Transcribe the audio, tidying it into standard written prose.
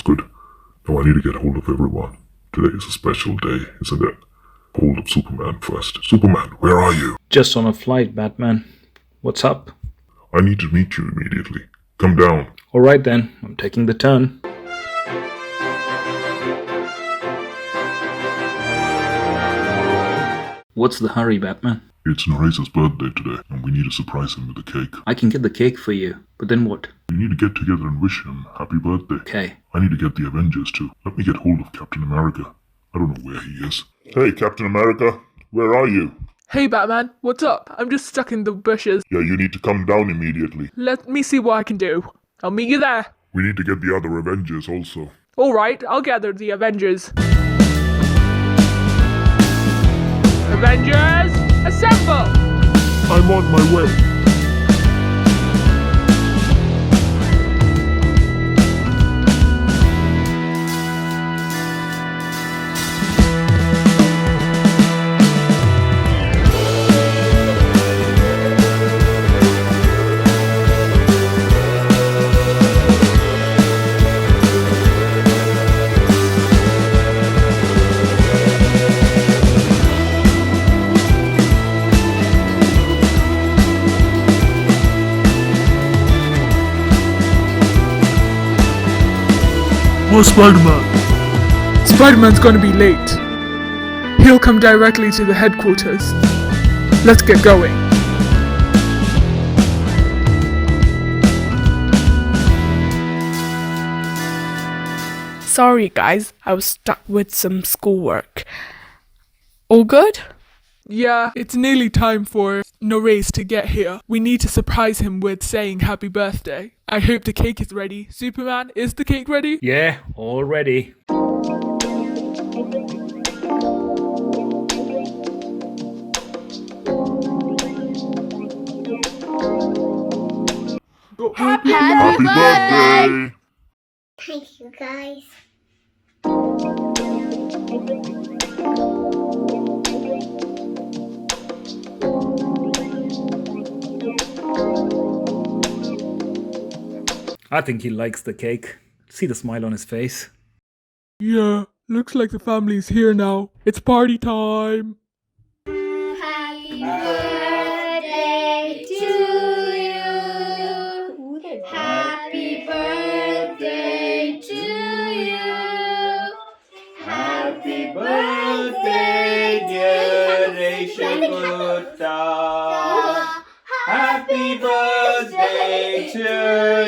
That's good. Now I need to get hold of everyone. Today is a special day, isn't it? Hold of Superman first. Superman, where are you? Just on a flight, Batman. What's up? I need to meet you immediately. Come down. Alright then, I'm taking the turn. What's the hurry, Batman? It's Naresa's birthday today, and we need to surprise him with a cake. I can get the cake for you, but then what? We need to get together and wish him happy birthday. Okay. I need to get the Avengers too. Let me get hold of Captain America. I don't know where he is. Hey, Captain America, where are you? Hey Batman, what's up? I'm just stuck in the bushes. Yeah, you need to come down immediately. Let me see what I can do. I'll meet you there. We need to get the other Avengers also. Alright, I'll gather the Avengers. Avengers, assemble! I'm on my way. Where's Spider-Man? Spider-Man's gonna be late. He'll come directly to the headquarters. Let's get going. Sorry guys, I was stuck with some schoolwork. All good? Yeah, it's nearly time for Nares to get here. We need to surprise him with saying happy birthday. I hope the cake is ready. Superman, is the cake ready? Yeah, all ready. Happy birthday! Thank you, guys. I think he likes the cake. See the smile on his face. Yeah, looks like the family's here now. It's party time. Happy birthday to you. Happy birthday to you. Happy birthday, dear NeSheNor. Happy birthday to